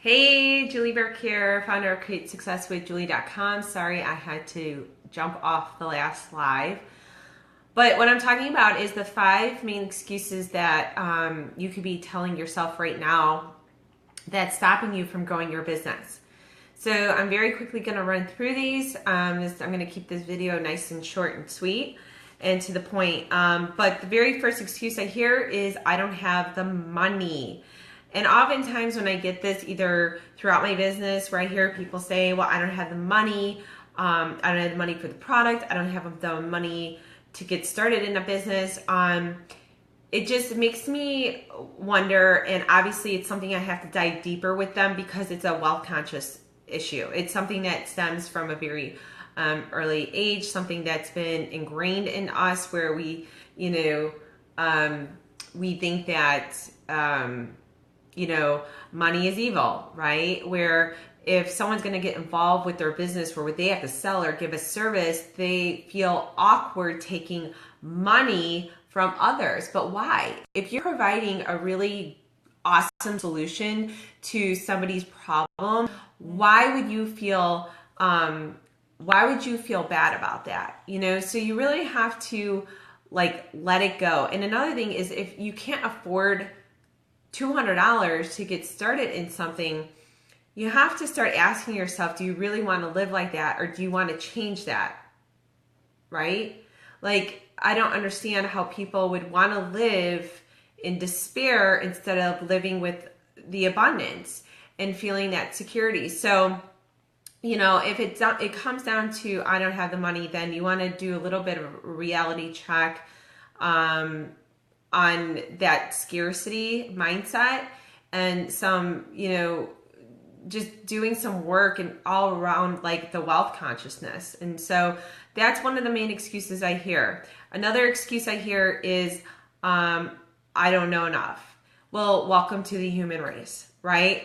Hey, Julie Burke here, founder of CreateSuccessWithJulie.com. Sorry I had to jump off the last live. But what I'm talking about is the 5 main excuses that you could be telling yourself right now that's stopping you from growing your business. So I'm very quickly going to run through these. I'm going to keep this video nice and short and sweet and to the point. But the very first excuse I hear is I don't have the money. And oftentimes when I get this, either throughout my business where I hear people say, well, I don't have the money, I don't have the money for the product, I don't have the money to get started in a business, it just makes me wonder, and obviously it's something I have to dive deeper with them because it's a wealth conscious issue. It's something that stems from a very early age, something that's been ingrained in us where we think that, money is evil, right? Where if someone's going to get involved with their business where they have to sell or give a service, they feel awkward taking money from others. But why? If you're providing a really awesome solution to somebody's problem, why would you feel bad about that? So you really have to let it go. And another thing is, if you can't afford $200 to get started in something, you have to start asking yourself, do you really want to live like that, or do you want to change that? Right? I don't understand how people would want to live in despair instead of living with the abundance and feeling that security. So, if it comes down to I don't have the money, then you want to do a little bit of a reality check on that scarcity mindset and some, just doing some work and all around the wealth consciousness. And so that's one of the main excuses I hear. Another excuse I hear is, I don't know enough. Well, welcome to the human race, right?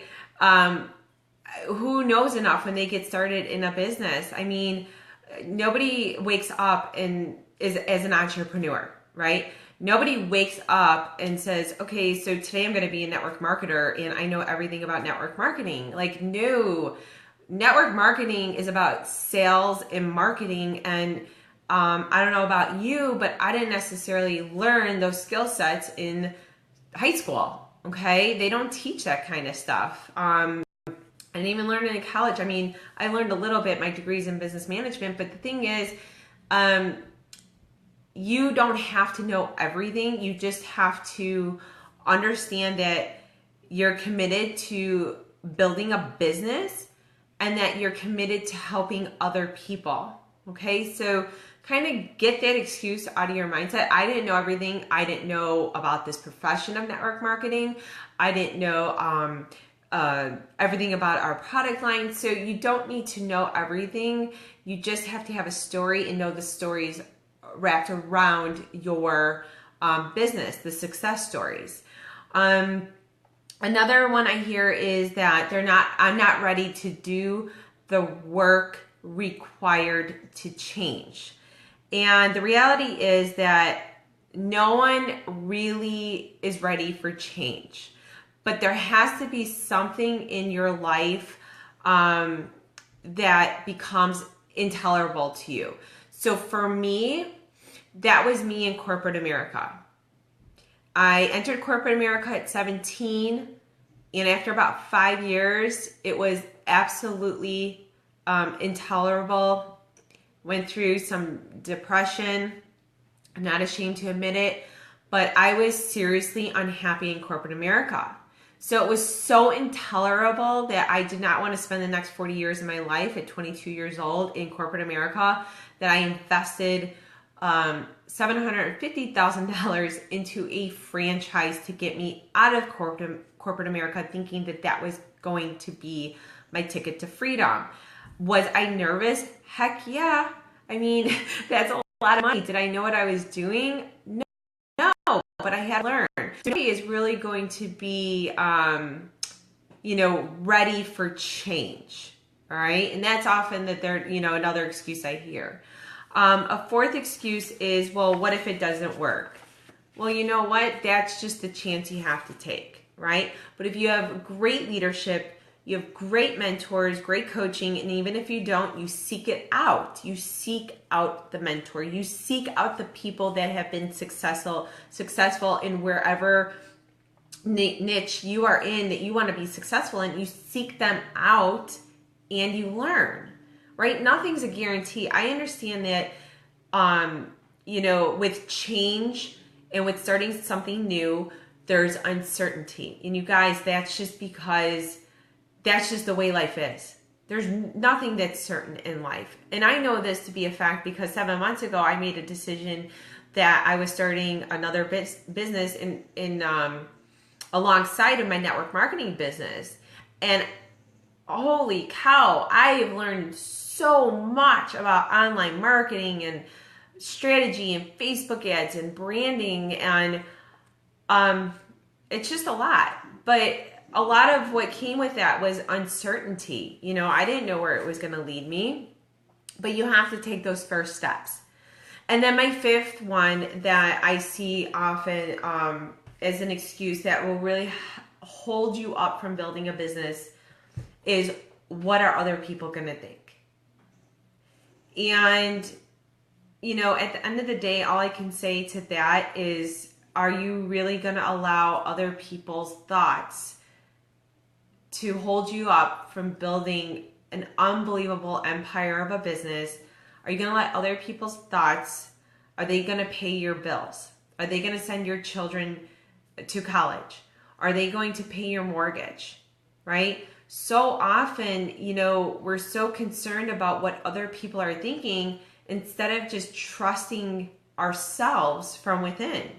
Who knows enough when they get started in a business? I mean, nobody wakes up and is as an entrepreneur, right? Nobody wakes up and says, okay, so today I'm going to be a network marketer and I know everything about network marketing. No, network marketing is about sales and marketing. And I don't know about you, but I didn't necessarily learn those skill sets in high school. Okay. They don't teach that kind of stuff. I didn't even learn it in college. I mean, I learned a little bit, my degrees in business management, but the thing is, you don't have to know everything. You just have to understand that you're committed to building a business and that you're committed to helping other people. Okay, so kind of get that excuse out of your mindset. I didn't know everything. I didn't know about this profession of network marketing. I didn't know everything about our product line. So you don't need to know everything. You just have to have a story and know the stories wrapped around your business, the success stories. Another one I hear is that I'm not ready to do the work required to change. And the reality is that no one really is ready for change, but there has to be something in your life that becomes intolerable to you. So for me, that was me in corporate America. I entered corporate America at 17, and after about 5 years, it was absolutely intolerable. Went through some depression. I'm not ashamed to admit it, but I was seriously unhappy in corporate America. So it was so intolerable that I did not want to spend the next 40 years of my life at 22 years old in corporate America, that I invested $750,000 into a franchise to get me out of corporate America, thinking that was going to be my ticket to freedom. Was I nervous? Heck yeah. I mean, that's a lot of money. Did I know what I was doing? No, but I had to learn. Somebody is really going to be, ready for change. All right. And that's often that they're, another excuse I hear. A fourth excuse is, well, what if it doesn't work? Well, you know what? That's just the chance you have to take, right? But if you have great leadership, You have great mentors, great coaching, and even if you don't, you seek it out. You seek out the mentor. You seek out the people that have been successful in wherever niche you are in that you want to be successful in. You seek them out and you learn, right? Nothing's a guarantee. I understand that, with change and with starting something new, there's uncertainty. And you guys, that's just because that's just the way life is. There's nothing that's certain in life. And I know this to be a fact because 7 months ago, I made a decision that I was starting another business in alongside of my network marketing business. And holy cow, I have learned so much about online marketing and strategy and Facebook ads and branding. And it's just a lot. But a lot of what came with that was uncertainty. I didn't know where it was going to lead me, but you have to take those first steps. And then my fifth one that I see often as an excuse that will really hold you up from building a business is, what are other people going to think? And, at the end of the day, all I can say to that is, are you really going to allow other people's thoughts to hold you up from building an unbelievable empire of a business? Are you going to let other people's thoughts, are they going to pay your bills? Are they going to send your children to college? Are they going to pay your mortgage? Right? So often, we're so concerned about what other people are thinking instead of just trusting ourselves from within.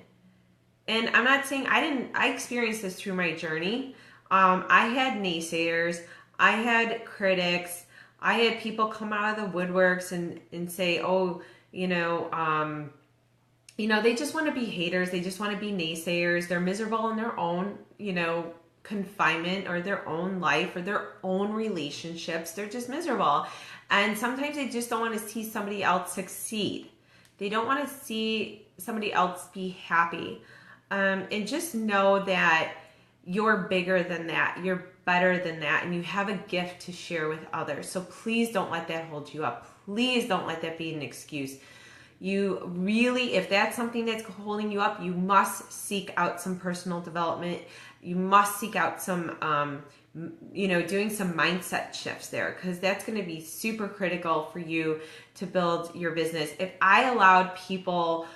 And I'm not saying I experienced this through my journey. I had naysayers, I had critics, I had people come out of the woodworks and say, they just want to be haters. They just want to be naysayers. They're miserable in their own, confinement or their own life or their own relationships. They're just miserable. And sometimes they just don't want to see somebody else succeed. They don't want to see somebody else be happy. And just know that you're bigger than that. You're better than that. And you have a gift to share with others. So please don't let that hold you up. Please don't let that be an excuse. You really, if that's something that's holding you up, you must seek out some personal development. You must seek out some, doing some mindset shifts there, because that's going to be super critical for you to build your business. If I allowed people,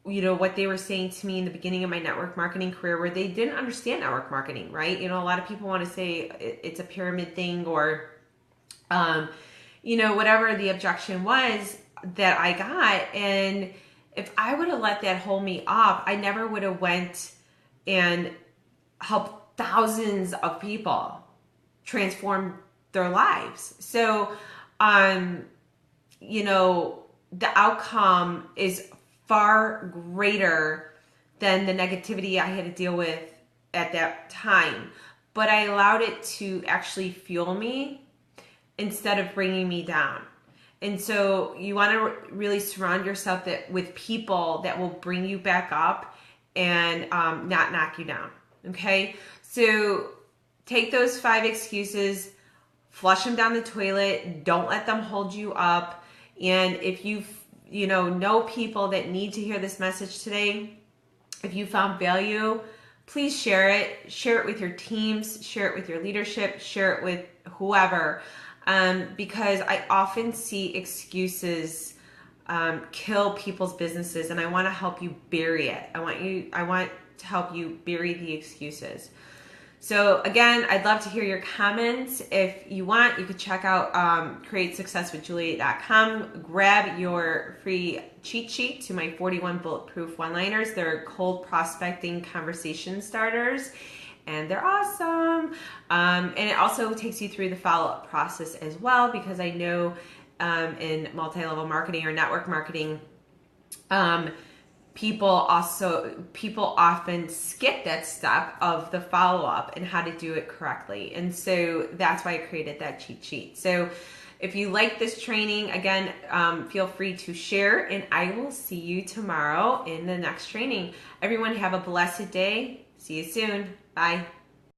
what they were saying to me in the beginning of my network marketing career, where they didn't understand network marketing, right? A lot of people want to say it's a pyramid thing or, whatever the objection was that I got. And if I would have let that hold me up, I never would have went and helped thousands of people transform their lives. So, the outcome is far greater than the negativity I had to deal with at that time. But I allowed it to actually fuel me instead of bringing me down. And so you want to really surround yourself with people that will bring you back up and not knock you down. Okay? So take those 5 excuses, flush them down the toilet. Don't let them hold you up. And if you know people that need to hear this message today, if you found value, please share it. Share it with your teams. Share it with your leadership. Share it with whoever. Because I often see excuses kill people's businesses, and I want to help you bury it. I want to help you bury the excuses. So again, I'd love to hear your comments. If you want, you could check out createsuccesswithjulie.com. Grab your free cheat sheet to my 41 bulletproof one-liners. They're cold prospecting conversation starters, and they're awesome. And it also takes you through the follow-up process as well, because I know in multi-level marketing or network marketing, people often skip that step of the follow-up and how to do it correctly. And so that's why I created that cheat sheet. So if you like this training, again, feel free to share, and I will see you tomorrow in the next training. Everyone have a blessed day. See you soon. Bye.